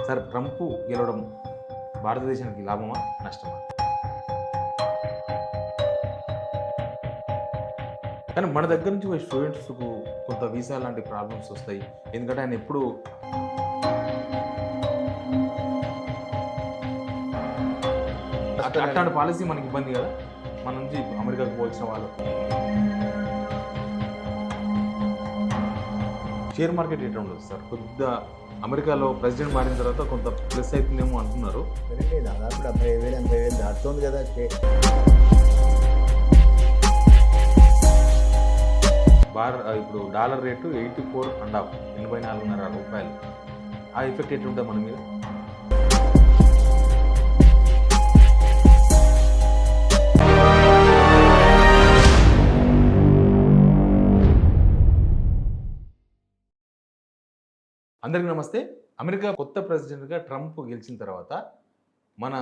Sir Trump గెలవడం భారతదేశానికి లాభమా? నష్టమా? కానీ మన దగ్గర నుంచి పోయి స్టూడెంట్స్‌కు కొంత వీసా లాంటి ప్రాబ్లమ్స్ వస్తాయి. ఎందుకంటే ఆయన ఎప్పుడు అట్లాంటి పాలసీ మనకి ఇబ్బంది కదా! మన నుంచి అమెరికాకు పోవాల్సిన వాళ్ళకు. షేర్ మార్కెట్ ఎట్లా ఉండదు సార్? కొద్దిగా అమెరికాలో ప్రెసిడెంట్ మారిన తర్వాత కొంత ప్లస్ అవుతుందేమో అంటున్నారు. పెరిగి దాదాపు 70,000 80,000 దాటుతోంది కదా. ఇప్పుడు డాలర్ రేటు 84.5 84.5 రూపాయలు. ఆ ఎఫెక్ట్ ఎట్లుంటుంది మన మీద? అందరికీ నమస్తే. అమెరికా కొత్త ప్రెసిడెంట్గా ట్రంప్ గెలిచిన తర్వాత మన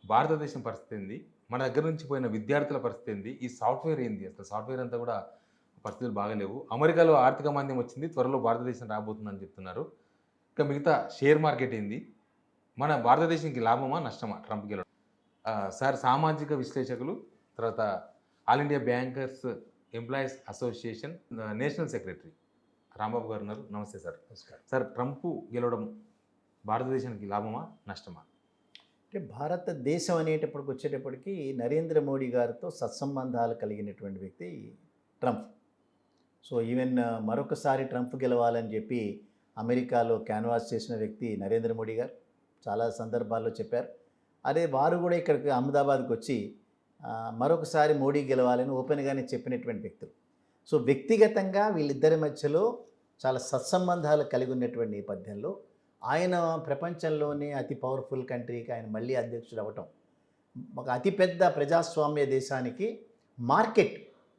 భారతదేశం పరిస్థితి ఏంది? మన దగ్గర నుంచి పోయిన విద్యార్థుల పరిస్థితి ఏంది? ఈ సాఫ్ట్వేర్ ఏంది? అసలు సాఫ్ట్వేర్ అంతా కూడా పరిస్థితులు బాగాలేవు. అమెరికాలో ఆర్థిక మాంద్యం వచ్చింది, త్వరలో భారతదేశం రాబోతుందని చెప్తున్నారు. ఇంకా మిగతా షేర్ మార్కెట్ ఏంది? మన భారతదేశానికి లాభమా నష్టమా ట్రంప్ గెలవడం? సార్ సామాజిక విశ్లేషకులు, తర్వాత all India bankers employees association national secretary Rambabu గారు ఉన్నారు. నమస్తే సార్. నమస్కారం. సార్ ట్రంప్ గెలవడం భారతదేశానికి లాభమా నష్టమా? అంటే భారతదేశం అనేటప్పటికి వచ్చేటప్పటికి నరేంద్ర మోడీ గారితో సత్సంబంధాలు కలిగినటువంటి వ్యక్తి ట్రంప్. సో ఈవెన్ మరొకసారి ట్రంప్ గెలవాలని చెప్పి అమెరికాలో క్యాన్వాస్ చేసిన వ్యక్తి నరేంద్ర మోడీ గారు చాలా సందర్భాల్లో చెప్పారు. అదే వారు కూడా ఇక్కడికి అహ్మదాబాద్కి వచ్చి మరొకసారి మోడీ గెలవాలని ఓపెన్గానే చెప్పినటువంటి వ్యక్తులు. సో వ్యక్తిగతంగా వీళ్ళిద్దరి మధ్యలో చాలా సత్సంబంధాలు కలిగి ఉన్నటువంటి నేపథ్యంలో ఆయన ప్రపంచంలోనే అతి పవర్ఫుల్ కంట్రీకి ఆయన మళ్ళీ అధ్యక్షుడు అవ్వటం, ఒక అతిపెద్ద ప్రజాస్వామ్య దేశానికి మార్కెట్,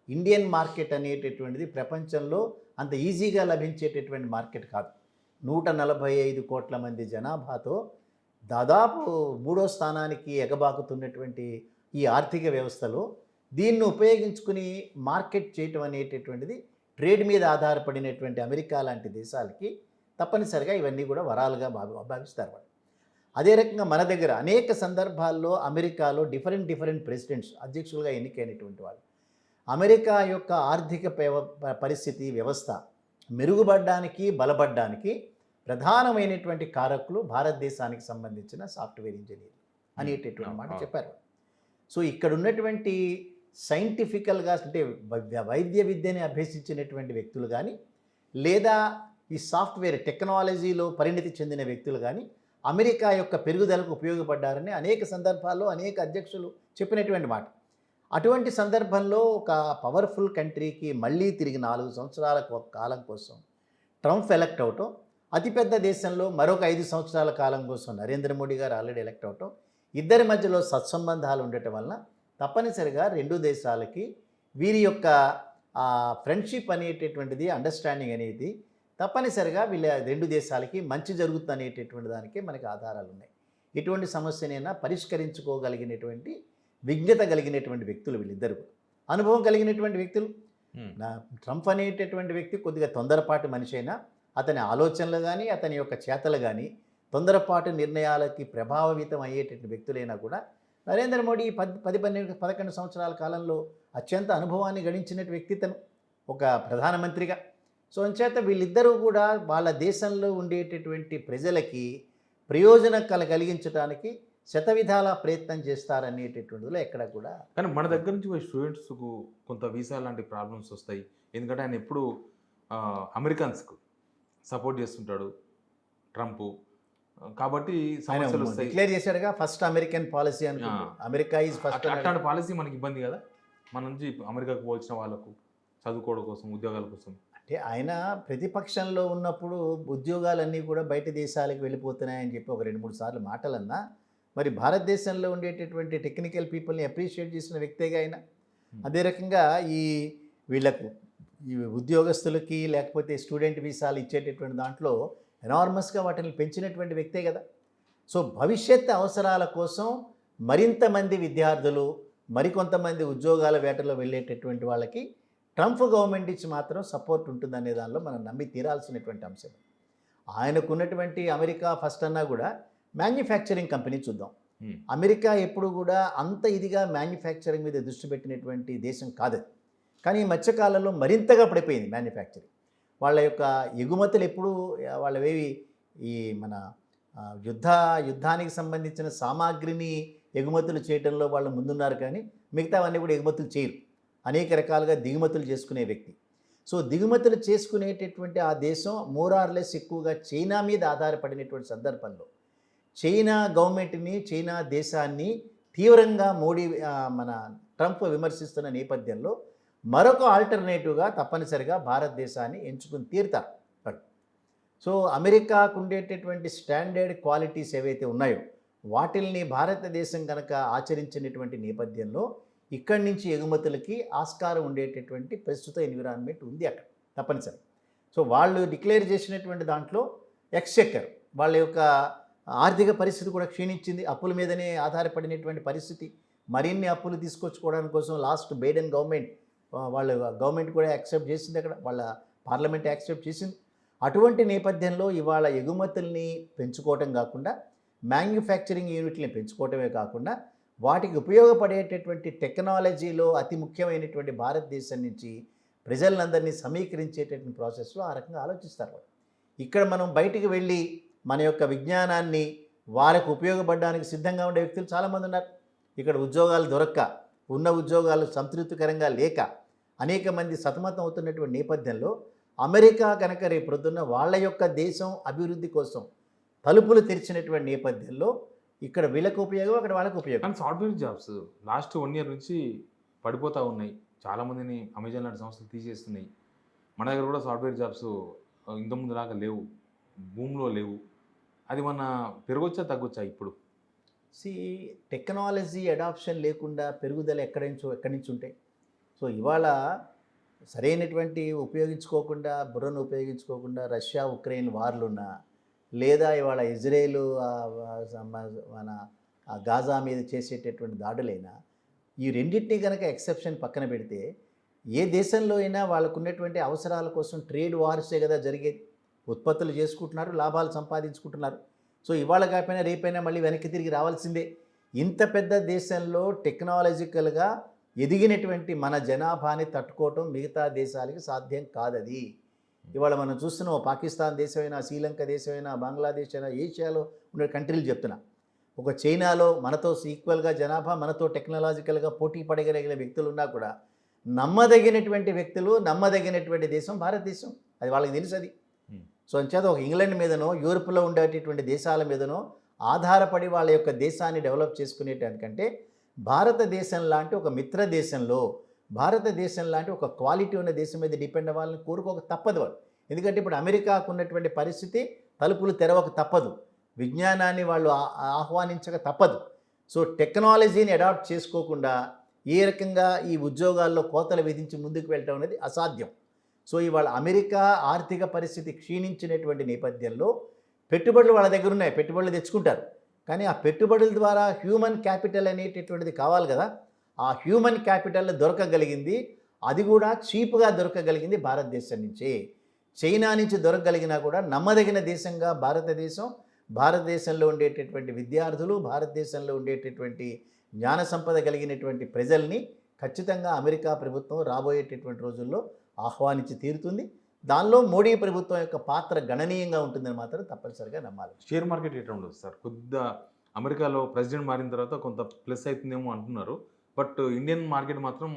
ఇండియన్ మార్కెట్ అనేటటువంటిది ప్రపంచంలో అంత ఈజీగా లభించేటటువంటి మార్కెట్ కాదు. 145 కోట్ల మంది జనాభాతో దాదాపు 3వ స్థానానికి ఎగబాకుతున్నటువంటి ఈ ఆర్థిక వ్యవస్థలో దీన్ని ఉపయోగించుకుని మార్కెట్ చేయటం అనేటటువంటిది ట్రేడ్ మీద ఆధారపడినటువంటి అమెరికా లాంటి దేశాలకి తప్పనిసరిగా ఇవన్నీ కూడా వరాలుగా భావిస్తారు వాళ్ళు. అదే రకంగా మన దగ్గర అనేక సందర్భాల్లో అమెరికాలో డిఫరెంట్ ప్రెసిడెంట్స్ అధ్యక్షులుగా ఎన్నికైనటువంటి వాళ్ళు అమెరికా యొక్క ఆర్థిక పరిస్థితి వ్యవస్థ మెరుగుపడడానికి బలపడడానికి ప్రధానమైనటువంటి కారకులు భారతదేశానికి సంబంధించిన సాఫ్ట్వేర్ ఇంజనీర్ అనేటటువంటి మాట చెప్పారు. సో ఇక్కడ ఉన్నటువంటి సైంటిఫికల్గా అంటే వైద్య విద్యని అభ్యసించినటువంటి వ్యక్తులు కానీ, లేదా ఈ సాఫ్ట్వేర్ టెక్నాలజీలో పరిణితి చెందిన వ్యక్తులు కానీ అమెరికా యొక్క పెరుగుదలకు ఉపయోగపడ్డారని అనేక సందర్భాల్లో అనేక అధ్యక్షులు చెప్పినటువంటి మాట. అటువంటి సందర్భంలో ఒక పవర్ఫుల్ కంట్రీకి మళ్ళీ తిరిగి 4 సంవత్సరాల కాలం కోసం ట్రంప్ ఎలక్ట్ అవటం, అతిపెద్ద దేశంలో మరొక 5 సంవత్సరాల కాలం కోసం నరేంద్ర మోడీ గారు ఆల్రెడీ ఎలక్ట్ అవటం, ఇద్దరి మధ్యలో సత్సంబంధాలు ఉండటం వలన తప్పనిసరిగా రెండు దేశాలకి వీరి యొక్క ఫ్రెండ్షిప్ అనేటటువంటిది, అండర్స్టాండింగ్ అనేది తప్పనిసరిగా వీళ్ళ రెండు దేశాలకి మంచి జరుగుతుంది అనేటటువంటి దానికే మనకి ఆధారాలు ఉన్నాయి. ఎటువంటి సమస్యనైనా పరిష్కరించుకోగలిగినటువంటి విజ్ఞత కలిగినటువంటి వ్యక్తులు వీళ్ళిద్దరు, అనుభవం కలిగినటువంటి వ్యక్తులు. ట్రంప్ అనేటటువంటి వ్యక్తి కొద్దిగా తొందరపాటు మనిషి అయినా అతని ఆలోచనలు కానీ అతని యొక్క చేతలు కానీ తొందరపాటు నిర్ణయాలకి ప్రభావితం అయ్యేటటువంటి వ్యక్తులైనా కూడా నరేంద్ర మోడీ 10-11 సంవత్సరాల కాలంలో అత్యంత అనుభవాన్ని గడించినటువంటి వ్యక్తి తను ఒక ప్రధానమంత్రిగా. సో అంచేత వీళ్ళిద్దరూ కూడా వాళ్ళ దేశంలో ఉండేటటువంటి ప్రజలకి ప్రయోజనం కలిగించడానికి శతవిధాల ప్రయత్నం చేస్తారనేటటువంటిలో ఎక్కడ కూడా. కానీ మన దగ్గర నుంచి పోయి స్టూడెంట్స్కు కొంత వీసా లాంటి ప్రాబ్లమ్స్ వస్తాయి. ఎందుకంటే ఆయన ఎప్పుడు అమెరికన్స్కు సపోర్ట్ చేస్తుంటాడు ట్రంప్, కాబట్టి సమస్యలు వస్తాయి. డిక్లేర్ చేశాడుగా ఫస్ట్ అమెరికన్ పాలసీ అనుకుంటా. America is first. అట్లాంటి పాలసీ మనకి ఇబ్బంది కదా, మన నుంచి అమెరికాకు పోల్చిన వాళ్ళకు చదువుకోవడం కోసం, ఉద్యోగాల కోసం. అంటే ఆయన ప్రతిపక్షంలో ఉన్నప్పుడు ఉద్యోగాలన్నీ కూడా బయట దేశాలకు వెళ్ళిపోతున్నాయని చెప్పి ఒక 2-3 సార్లు మాటలన్నా, మరి భారతదేశంలో ఉండేటటువంటి టెక్నికల్ పీపుల్ని అప్రిషియేట్ చేసిన వ్యక్తిగా ఆయన. అదే రకంగా వీళ్ళకు ఈ ఉద్యోగస్తులకి లేకపోతే స్టూడెంట్ వీసాలు ఇచ్చేటటువంటి దాంట్లో ఎనార్మస్గా వాటిని పెంచినటువంటి వ్యక్తే కదా. సో భవిష్యత్ అవసరాల కోసం మరింత మంది విద్యార్థులు, మరికొంతమంది ఉద్యోగాల వేటలో వెళ్ళేటటువంటి వాళ్ళకి ట్రంప్ గవర్నమెంట్ ఇచ్చి మాత్రం సపోర్ట్ ఉంటుందనే దానిలో మనం నమ్మి తీరాల్సినటువంటి అంశం. ఆయనకున్నటువంటి అమెరికా ఫస్ట్ అన్నా కూడా మ్యానుఫ్యాక్చరింగ్ కంపెనీ చూద్దాం. Hmm. అమెరికా ఎప్పుడు కూడా అంత ఇదిగా మ్యానుఫ్యాక్చరింగ్ మీద దృష్టి పెట్టినటువంటి దేశం కాదు. కానీ ఈ మధ్యకాలంలో మరింతగా పడిపోయింది మ్యానుఫ్యాక్చరింగ్. వాళ్ళ యొక్క ఎగుమతులు ఎప్పుడు వాళ్ళవేవి ఈ మన యుద్ధానికి సంబంధించిన సామాగ్రిని ఎగుమతులు చేయడంలో వాళ్ళు ముందున్నారు, కానీ మిగతావన్నీ కూడా ఎగుమతులు చేయరు. అనేక రకాలుగా దిగుమతులు చేసుకునే వ్యక్తి. సో దిగుమతులు చేసుకునేటటువంటి ఆ దేశం మోరార్లెస్ ఎక్కువగా చైనా మీద ఆధారపడినటువంటి సందర్భంలో చైనా గవర్నమెంట్ని, చైనా దేశాన్ని తీవ్రంగా మన ట్రంప్ విమర్శిస్తున్న నేపథ్యంలో మరొక ఆల్టర్నేటివ్గా తప్పనిసరిగా భారతదేశాన్ని ఎంచుకుని తీరుతారు. సో అమెరికాకు ఉండేటటువంటి స్టాండర్డ్ క్వాలిటీస్ ఏవైతే ఉన్నాయో వాటిల్ని భారతదేశం కనుక ఆచరించినటువంటి నేపథ్యంలో ఇక్కడి నుంచి ఎగుమతులకి ఆస్కారం ఉండేటటువంటి ప్రస్తుత ఎన్విరాన్మెంట్ ఉంది అక్కడ తప్పనిసరి. సో వాళ్ళు డిక్లేర్ చేసినటువంటి దాంట్లో ఎక్స్చెక్కర్ వాళ్ళ యొక్క ఆర్థిక పరిస్థితి కూడా క్షీణించింది. అప్పుల మీదనే ఆధారపడినటువంటి పరిస్థితి. మరిన్ని అప్పులు తీసుకొచ్చుకోవడానికి కోసం లాస్ట్ బైడెన్ వాళ్ళ గవర్నమెంట్ కూడా యాక్సెప్ట్ చేసింది, అక్కడ వాళ్ళ పార్లమెంట్ యాక్సెప్ట్ చేసింది. అటువంటి నేపథ్యంలో ఇవాళ ఎగుమతుల్ని పెంచుకోవటం కాకుండా మ్యానుఫ్యాక్చరింగ్ యూనిట్ని పెంచుకోవటమే కాకుండా వాటికి ఉపయోగపడేటటువంటి టెక్నాలజీలో అతి ముఖ్యమైనటువంటి భారతదేశం నుంచి ప్రజలందరినీ సమీకరించేటటువంటి ప్రాసెస్లో ఆ రకంగా ఆలోచిస్తారు. ఇక్కడ మనం బయటికి వెళ్ళి మన యొక్క విజ్ఞానాన్ని వారికి ఉపయోగపడడానికి సిద్ధంగా ఉండే వ్యక్తులు చాలామంది ఉన్నారు. ఇక్కడ ఉద్యోగాలు దొరక్క, ఉన్న ఉద్యోగాలు సంతృప్తికరంగా లేక అనేక మంది సతమతం అవుతున్నటువంటి నేపథ్యంలో అమెరికా కనుక రేపు ప్రొద్దున్న వాళ్ళ యొక్క దేశం అభివృద్ధి కోసం తలుపులు తెరిచినటువంటి నేపథ్యంలో ఇక్కడ వీళ్ళకు ఉపయోగం, అక్కడ వాళ్ళకు ఉపయోగం. కానీ సాఫ్ట్వేర్ జాబ్స్ లాస్ట్ 1 year నుంచి పడిపోతూ ఉన్నాయి. చాలామందిని అమెజాన్ లాంటి సంస్థలు తీసేస్తున్నాయి. మన దగ్గర కూడా సాఫ్ట్వేర్ జాబ్స్ ఇంతకుముందులాగా లేవు, భూమిలో లేవు. అది మన పెరగొచ్చా తగ్గొచ్చా ఇప్పుడు? టెక్నాలజీ అడాప్షన్ లేకుండా పెరుగుదల ఎక్కడి నుంచి ఉంటాయి? సో ఇవాళ సరైనటువంటి ఉపయోగించుకోకుండా, బుర్రను ఉపయోగించుకోకుండా రష్యా ఉక్రెయిన్ వార్లున్నా, లేదా ఇవాళ ఇజ్రాయేలు మన గాజా మీద చేసేటటువంటి దాడులైనా, ఈ రెండింటినీ కనుక ఎక్సెప్షన్ పక్కన పెడితే ఏ దేశంలో అయినా వాళ్ళకు ఉన్నటువంటి అవసరాల కోసం ట్రేడ్ వార్సే కదా జరిగేది. ఉత్పత్తులు చేసుకుంటున్నారు, లాభాలు సంపాదించుకుంటున్నారు. సో ఇవాళ కాకపోయినా రేపైనా మళ్ళీ వెనక్కి తిరిగి రావాల్సిందే. ఇంత పెద్ద దేశంలో టెక్నాలజికల్గా ఎదిగినటువంటి మన జనాభాని తట్టుకోవటం మిగతా దేశాలకి సాధ్యం కాదది. ఇవాళ మనం చూస్తున్నాం, పాకిస్తాన్ దేశమైనా, శ్రీలంక దేశమైనా, బంగ్లాదేశ్ అయినా, ఏషియాలో ఉండే కంట్రీలు చెప్తున్నా, ఒక చైనాలో మనతో ఈక్వల్గా జనాభా, మనతో టెక్నాలజికల్గా పోటీ పడగలిగిన వ్యక్తులు ఉన్నా కూడా నమ్మదగినటువంటి వ్యక్తులు, నమ్మదగినటువంటి దేశం భారతదేశం. అది వాళ్ళకి తెలుసు. అది సో అంచేత ఒక ఇంగ్లాండ్ మీదనో, యూరోప్లో ఉండేటటువంటి దేశాల మీదనో ఆధారపడి వాళ్ళ యొక్క దేశాన్ని డెవలప్ చేసుకునేటందుకంటే భారతదేశం లాంటి ఒక మిత్ర దేశంలో, భారతదేశం లాంటి ఒక క్వాలిటీ ఉన్న దేశం మీద డిపెండ్ అవ్వాలని కోరుకోక తప్పదు వాళ్ళు. ఎందుకంటే ఇప్పుడు అమెరికాకు ఉన్నటువంటి పరిస్థితి తలుపులు తెరవక తప్పదు, విజ్ఞానాన్ని వాళ్ళు ఆహ్వానించక తప్పదు. సో టెక్నాలజీని అడాప్ట్ చేసుకోకుండా ఏ రకంగా ఈ ఉద్యోగాల్లో కోతలు విధించి ముందుకు వెళ్ళటం అనేది అసాధ్యం. సో ఇవాళ అమెరికా ఆర్థిక పరిస్థితి క్షీణించినటువంటి నేపథ్యంలో పెట్టుబడులు వాళ్ళ దగ్గర ఉన్నాయి, పెట్టుబడులు తెచ్చుకుంటారు. కానీ ఆ పెట్టుబడుల ద్వారా హ్యూమన్ క్యాపిటల్ అనేటటువంటిది కావాలి కదా. ఆ హ్యూమన్ క్యాపిటల్ దొరకగలిగింది, అది కూడా చీప్గా దొరకగలిగింది భారతదేశం నుంచే. చైనా నుంచి దొరకగలిగినా కూడా నమ్మదగిన దేశంగా భారతదేశం, భారతదేశంలో ఉండేటటువంటి విద్యార్థులు, భారతదేశంలో ఉండేటటువంటి జ్ఞాన సంపద కలిగినటువంటి ప్రజల్ని ఖచ్చితంగా అమెరికా ప్రభుత్వం రాబోయేటటువంటి రోజుల్లో ఆహ్వానించి తీరుతుంది. దానిలో మోడీ ప్రభుత్వం యొక్క పాత్ర గణనీయంగా ఉంటుందని మాత్రం తప్పనిసరిగా నమ్మాలి. షేర్ మార్కెట్ ఎట్లా ఉండదు సార్? కొద్దిగా అమెరికాలో ప్రెసిడెంట్ మారిన తర్వాత కొంత ప్లస్ అవుతుందేమో అంటున్నారు. బట్ ఇండియన్ మార్కెట్ మాత్రం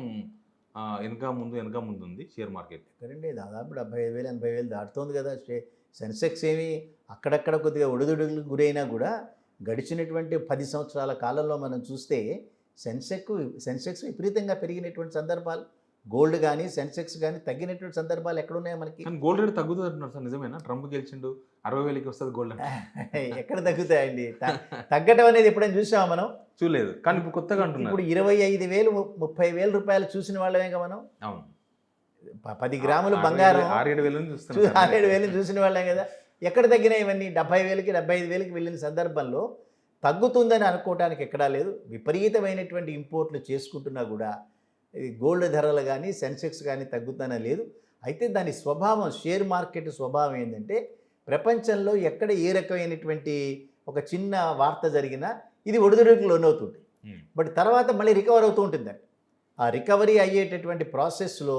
వెనక ముందు ఉంది షేర్ మార్కెట్. ఎక్కడండి, దాదాపు 75,000 80,000 దాటుతోంది కదా. సెన్సెక్స్ ఏమి అక్కడక్కడ కొద్దిగా ఒడిదుడుగులకు గురైనా కూడా గడిచినటువంటి 10 సంవత్సరాల కాలంలో మనం చూస్తే సెన్సెక్స్ విపరీతంగా పెరిగినటువంటి సందర్భాలు, గోల్డ్ కానీ సెన్సెక్స్ కానీ తగ్గినటువంటి సందర్భాలు ఎక్కడున్నాయి మనకి? గోల్డ్ రేట్ తగ్గుతుంది అంటున్నారు సార్, నిజమేనా? ట్రంప్ గెలిచిండు, 60,000కి వస్తుంది గోల్డ్. ఎక్కడ తగ్గుతాయండి? తగ్గటం అనేది ఎప్పుడైనా చూసామా మనం? చూడలేదు. కానీ ఇప్పుడు కొత్తగా అంటున్నారు. ఇప్పుడు 25,000 30,000 రూపాయలు చూసిన వాళ్ళమేగా మనం. అవును, 10 గ్రాములు బంగారం 6,000 చూసిన వాళ్ళం కదా. ఎక్కడ తగ్గినాయి ఇవన్నీ? 70,000కి 75,000కి వెళ్ళిన సందర్భంలో తగ్గుతుందని అనుకోవడానికి ఎక్కడా లేదు. విపరీతమైనటువంటి ఇంపోర్ట్లు చేసుకుంటున్నా కూడా గోల్డ్ ధరలు కానీ సెన్సెక్స్ కానీ తగ్గుతానే లేదు. అయితే దాని స్వభావం, షేర్ మార్కెట్ స్వభావం ఏంటంటే ప్రపంచంలో ఎక్కడ ఏ రకమైనటువంటి ఒక చిన్న వార్త జరిగినా ఇది ఒడిదుడుకులు లోనవుతుంది. బట్ తర్వాత మళ్ళీ రికవర్ అవుతూ ఉంటుంది. ఆ రికవరీ అయ్యేటటువంటి ప్రాసెస్లో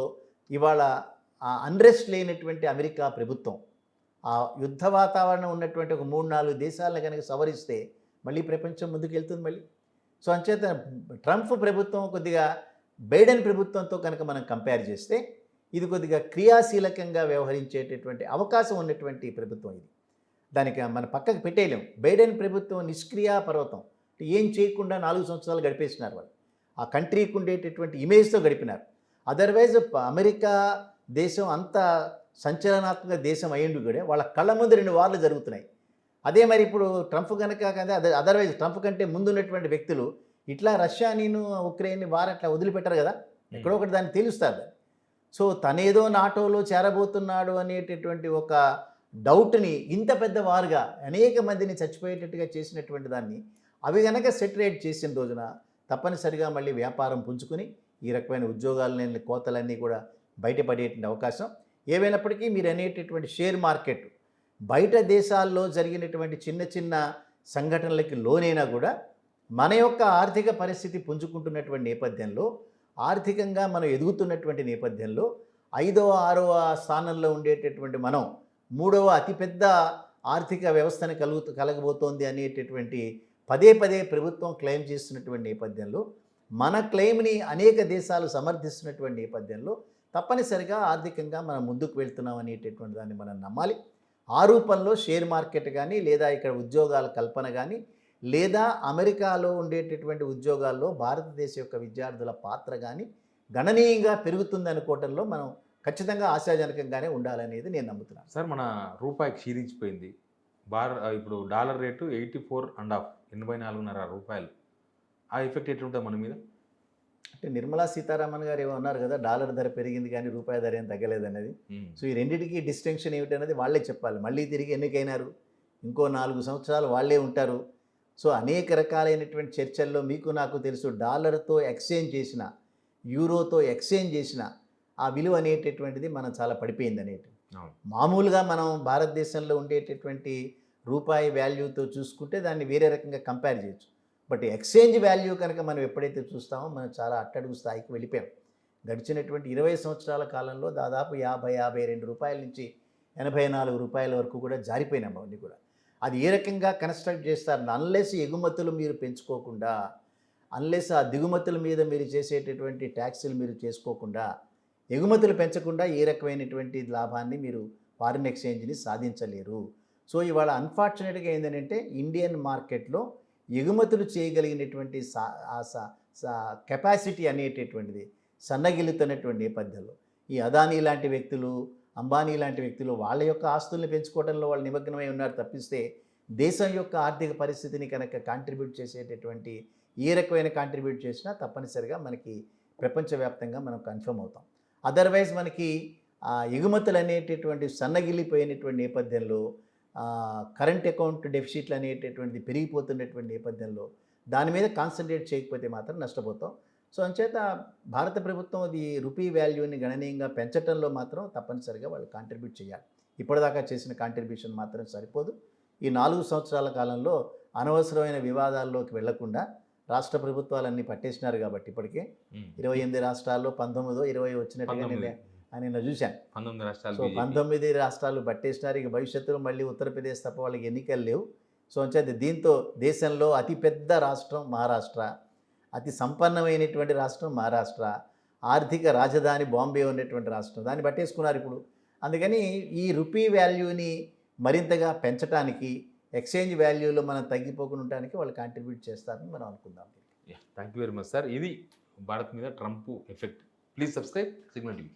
ఇవాళ ఆ అన్రెస్ట్ లేనటువంటి అమెరికా ప్రభుత్వం, ఆ యుద్ధ వాతావరణం ఉన్నటువంటి ఒక 3-4 దేశాలను కనుక సవరిస్తే మళ్ళీ ప్రపంచం ముందుకు వెళ్తుంది మళ్ళీ. సో అంచేత ట్రంప్ ప్రభుత్వం కొద్దిగా బైడెన్ ప్రభుత్వంతో కనుక మనం కంపేర్ చేస్తే ఇది కొద్దిగా క్రియాశీలకంగా వ్యవహరించేటటువంటి అవకాశం ఉన్నటువంటి ప్రభుత్వం ఇది. దానికి మన పక్కకు పెట్టేయలేం. బైడెన్ ప్రభుత్వం నిష్క్రియా పర్వతం, ఏం చేయకుండా 4 సంవత్సరాలు గడిపేసినారు వాళ్ళు. ఆ కంట్రీకి ఉండేటటువంటి ఇమేజ్తో గడిపినారు. అదర్వైజ్ అమెరికా దేశం అంత సంచలనాత్మక దేశం అయ్యిండు కూడా వాళ్ళ కళ్ళ ముందు 2 వార్లు జరుగుతున్నాయి. అదే మరి ఇప్పుడు ట్రంప్ కనుక కదా, అదర్వైజ్ ట్రంప్ కంటే ముందు ఉన్నటువంటి వ్యక్తులు ఇట్లా రష్యాని ఉక్రెయిన్ వార్ అట్లా వదిలిపెట్టారు కదా, ఎక్కడో ఒకటి దాన్ని తెలుస్తారు. సో తనేదో నాటోలో చేరబోతున్నాడు అనేటటువంటి ఒక డౌట్ని ఇంత పెద్ద వారుగా అనేక మందిని చచ్చిపోయేటట్టుగా చేసినటువంటి దాన్ని అవి కనుక సెటరేట్ చేసిన రోజున తప్పనిసరిగా మళ్ళీ వ్యాపారం పుంజుకుని ఈ రకమైన ఉద్యోగాలని కోతలన్నీ కూడా బయటపడేటువంటి అవకాశం. ఏవైనప్పటికీ మీరు అనేటటువంటి షేర్ మార్కెట్ బయట దేశాల్లో జరిగినటువంటి చిన్న చిన్న సంఘటనలకి లోనైనా కూడా మన యొక్క ఆర్థిక పరిస్థితి పుంజుకుంటున్నటువంటి నేపథ్యంలో, ఆర్థికంగా మనం ఎదుగుతున్నటువంటి నేపథ్యంలో 5వ 6వ స్థానంలో ఉండేటటువంటి మనం 3వ అతిపెద్ద ఆర్థిక వ్యవస్థని కలగబోతోంది అనేటటువంటి పదే పదే ప్రభుత్వం క్లెయిమ్ చేస్తున్నటువంటి నేపథ్యంలో, మన క్లెయిమ్ని అనేక దేశాలు సమర్థిస్తున్నటువంటి నేపథ్యంలో తప్పనిసరిగా ఆర్థికంగా మనం ముందుకు వెళ్తున్నాం అనేటటువంటి దాన్ని మనం నమ్మాలి. ఆ రూపంలో షేర్ మార్కెట్ కానీ, లేదా ఇక్కడ ఉద్యోగాల కల్పన కానీ, లేదా అమెరికాలో ఉండేటటువంటి ఉద్యోగాల్లో భారతదేశ యొక్క విద్యార్థుల పాత్ర కానీ గణనీయంగా పెరుగుతుంది అనుకోవటంలో మనం ఖచ్చితంగా ఆశాజనకంగానే ఉండాలనేది నేను నమ్ముతున్నాను. సార్, మన రూపాయి క్షీణించిపోయింది. ఇప్పుడు డాలర్ రేటు 84.5, 84.5 రూపాయలు. ఆ ఎఫెక్ట్ ఎట్లుంటుంది మన మీద? అంటే నిర్మలా సీతారామన్ గారు ఏమో అన్నారు కదా, డాలర్ ధర పెరిగింది కానీ రూపాయి ధర ఏం తగ్గలేదనేది. సో ఈ రెండింటికి డిస్టింక్షన్ ఏమిటనేది వాళ్ళే చెప్పాలి. మళ్ళీ తిరిగి ఎన్నికైనారు, ఇంకో 4 సంవత్సరాలు వాళ్ళే ఉంటారు. సో అనేక రకాలైనటువంటి చర్చల్లో మీకు నాకు తెలుసు, డాలర్తో ఎక్స్చేంజ్ చేసిన, యూరోతో ఎక్స్చేంజ్ చేసిన ఆ విలువ అనేటటువంటిది మనం చాలా పడిపోయింది అనేటి. మామూలుగా మనం భారతదేశంలో ఉండేటటువంటి రూపాయి వాల్యూతో చూసుకుంటే దాన్ని వేరే రకంగా కంపేర్ చేయొచ్చు. బట్ ఎక్స్చేంజ్ వాల్యూ కనుక మనం ఎప్పుడైతే చూస్తామో మనం చాలా అట్టడుగు స్థాయికి వెళ్ళిపోయాం. గడిచినటువంటి 20 సంవత్సరాల కాలంలో దాదాపు 50-52 రూపాయల నుంచి 84 రూపాయల వరకు కూడా జారిపోయినాం అవన్నీ కూడా. అది ఏ రకంగా కన్స్ట్రక్ట్ చేస్తారు? అన్లెస్ ఎగుమతులు మీరు పెంచుకోకుండా, అన్లెస్ ఆ దిగుమతుల మీద మీరు చేసేటటువంటి ట్యాక్సులు మీరు చేసుకోకుండా, ఎగుమతులు పెంచకుండా ఏ రకమైనటువంటి లాభాన్ని మీరు ఫారిన్ ఎక్స్చేంజ్ని సాధించలేరు. సో ఇవాళ అన్ఫార్చునేట్గా ఏంటంటే ఇండియన్ మార్కెట్లో ఎగుమతులు చేయగలిగినటువంటి కెపాసిటీ అనేటటువంటిది సన్నగిల్లుతున్నటువంటి నేపథ్యంలో ఈ అదానీ లాంటి వ్యక్తులు, అంబానీ లాంటి వ్యక్తులు వాళ్ళ యొక్క ఆస్తుల్ని పెంచుకోవడంలో వాళ్ళు నిమగ్నమై ఉన్నారు తప్పిస్తే దేశం యొక్క ఆర్థిక పరిస్థితిని కనుక కాంట్రిబ్యూట్ చేసేటటువంటి ఏ రకమైన కాంట్రిబ్యూట్ చేసినా తప్పనిసరిగా మనకి ప్రపంచవ్యాప్తంగా మనం కన్ఫర్మ్ అవుతాం. అదర్వైజ్ మనకి ఎగుమతులు అనేటటువంటి సన్నగిల్లిపోయినటువంటి నేపథ్యంలో, కరెంట్ అకౌంట్ డెఫిసిట్లు అనేటటువంటిది పెరిగిపోతున్నటువంటి నేపథ్యంలో దాని మీద కాన్సన్ట్రేట్ చేయకపోతే మాత్రం నష్టపోతాం. సో అంచేత భారత ప్రభుత్వం అది రూపీ వాల్యూని గణనీయంగా పెంచడంలో మాత్రం తప్పనిసరిగా వాళ్ళు కాంట్రిబ్యూట్ చేయాలి. ఇప్పటిదాకా చేసిన కాంట్రిబ్యూషన్ మాత్రం సరిపోదు. ఈ 4 సంవత్సరాల కాలంలో అనవసరమైన వివాదాల్లోకి వెళ్లకుండా రాష్ట్ర ప్రభుత్వాలన్నీ పట్టేసినారు కాబట్టి ఇప్పటికే 28 రాష్ట్రాల్లో 19, 20 వచ్చినట్టుగా నేను చూశాను. 19 రాష్ట్రాలు. సో 19 రాష్ట్రాలు పట్టేసినారు. ఇక భవిష్యత్తులో మళ్ళీ ఉత్తరప్రదేశ్ తప్ప వాళ్ళకి ఎన్నికలు లేవు. సో అంచేత దీంతో దేశంలో అతిపెద్ద రాష్ట్రం మహారాష్ట్ర, అతి సంపన్నమైనటువంటి రాష్ట్రం మహారాష్ట్ర, ఆర్థిక రాజధాని బాంబే ఉన్నటువంటి రాష్ట్రం, దాన్ని పట్టేసుకున్నారు ఇప్పుడు. అందుకని ఈ రూపీ వాల్యూని మరింతగా పెంచడానికి, ఎక్స్చేంజ్ వాల్యూలో మనం తగ్గిపోకుండా ఉండడానికి వాళ్ళు కాంట్రిబ్యూట్ చేస్తారని మనం అనుకుందాం. Thank you very much sir. ఇది భారత్ మీద Trump effect. Please subscribe signal TV.